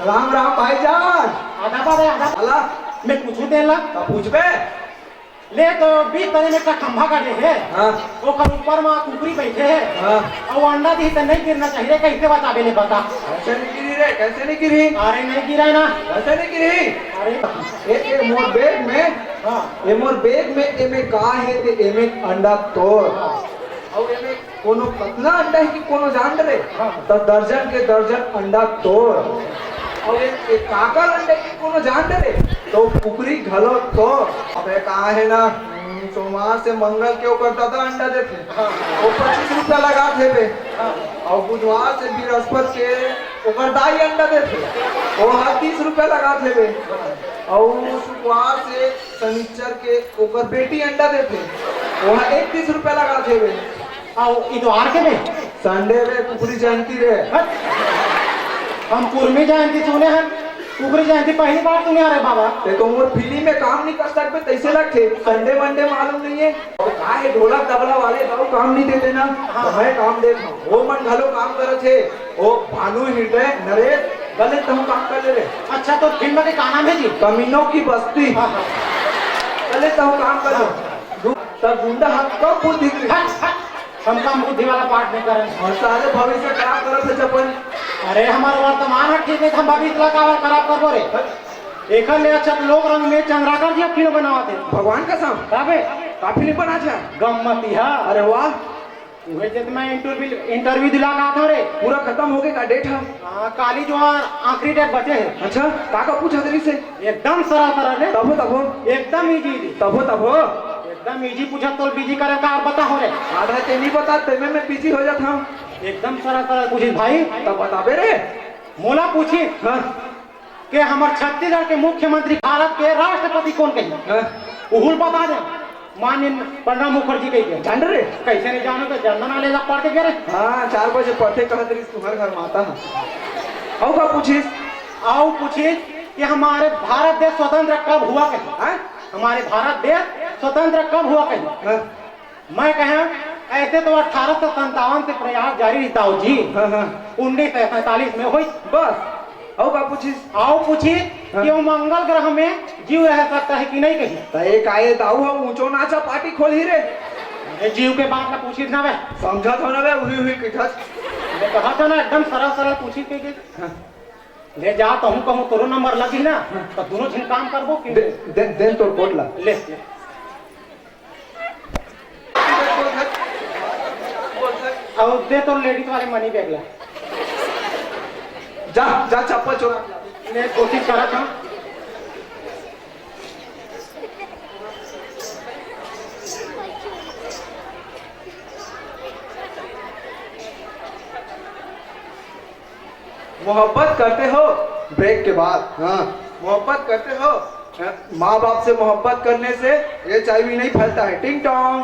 राम राम भाईजान। आधा बार आधा अल्लाह मैं पूछू देला तो पूछ बे। ले तो 20 तरह में का खंभा का दे है हाँ वो कर ऊपर में कुकरी बैठे है हाँ। और अंडा दी तो नहीं गिरना चाहिए, कैसे बचावे ले बता। कैसे नहीं गिरी रे, कैसे नहीं गिरी? अरे नहीं गिरा ना। कैसे नहीं गिरी? अरे ए मोर बैग में, हाँ ए मोर बैग में एमे का है ते एमे अंडा तोड़। और एमे कोनो कितना अंडा है कि कोनो जान रे? हाँ। तो दर्जन के दर्जन अंडा तोड़। और एक काकर अंडे की कोनो जान रे? तो कुकरी घलो तोड़। अबे कहाँ है ना, सोमवार से मंगल के ऊपर दादा अंडा देते। हाँ वो 25 रुपया लगा थे बे। हाँ और बुधवार से बृहस्पति के ऊपर दाई अंडा देते, वो 30 रुपया लगा थे बे। और शुक्रवार से शनिचर के ऊपर बेटी अंडा देते, वो 31 रुपया लगा थे बे। और इतवार के में संडे रे कुकरी जयंती रे। हम कुर्मी जयंती सुने हैं, कुकरी जयंती पहली बार सुने अरे बाबा। ते तो मोर फिल्म में काम नहीं कर सकते तैसे लगते, संडे मंडे मालूम नहीं है। और का है ढोलक तबला वाले तो काम नहीं देते ना। हाँ। तो मैं काम देता हूँ, वो मन घलो काम करे थे। वो भानु हृदय नरेश गले तो हम काम कर ले रहे। अच्छा तो फिल्म के का नाम है जी? कमीनों की बस्ती। हाँ हाँ गले तो हम काम कर ले। तब गुंडा हाथ कब बुद्धि की? हम कम बुद्धि वाला पाठ नहीं करें। और सारे भविष्य खराब करत है जपन। अरे हमारे वर्तमान है ठीक है, हम भविष्य ला का खराब कर बोरे। एक ले अच्छा लोग रंग में चंद्राकर जी फिल्म बनाते भगवान का साम काबे का फिल्म बना था। गम्मती है। अरे वाह, वे जब मैं इंटरव्यू दिला का था रे, पूरा खत्म हो गया का डेट है? काली जो आखिरी डेट बचे है। अच्छा का पूछा तेरी से? एकदम सरल सरल है, तबो तबो एकदम इजी तबो तबो एकदम इजी पूछा तो बिजी करे का और बता हो रे। आधा ते नहीं बता ते मैं बिजी हो जाता हूँ। एकदम सरल सरल पूछी भाई। तब बताबे रे। मोला पूछी हाँ कि हमारे छत्तीसगढ़ के मुख्यमंत्री भारत के राष्ट्रपति कौन कही? हाँ उहुल बता दे, माननीय प्रणब मुखर्जी कही। जान रे? कैसे नहीं जानो, तो जनधन वाले जा पढ़ के गए रे। हाँ 4 बजे पढ़ते कहा तेरी तुम्हारे घर माता है। और का पूछिस? आओ पूछिए कि हमारे भारत देश स्वतंत्र कब हुआ कहीं? हाँ हमारे भारत देश स्वतंत्र कब हुआ कहीं? हाँ मैं कहा ऐसे तो 1857 से प्रयास जारी रहता हो जी। हाँ हाँ 1947 में हुई। बस। और का पूछिस? आओ पूछिए हाँ। कि वो मंगल ग्रह में जीव रह सकता है कि नहीं कहीं? तो एक आए दाऊ हम ऊंचो नाचा पार्टी खोल ही रे। ये जीव के बात ना पूछी ना वे, समझा था ना वे हुई किठस। मैं कहा था ना एकदम सरल सरल पूछी के हाँ। ले जा तो हूँ कहूँ तोरो नंबर लगी ना तो दोनों झन काम करबो कि दे तो कोटला ले। और दे तो लेडीज वाले मनी बैग ला। जा जा चप्पल चोरा मैं कोशिश करा था। मोहब्बत करते हो ब्रेक के बाद? हाँ मोहब्बत करते हो? माँ बाप से मोहब्बत करने से HIV नहीं फैलता है। टिंग टोंग।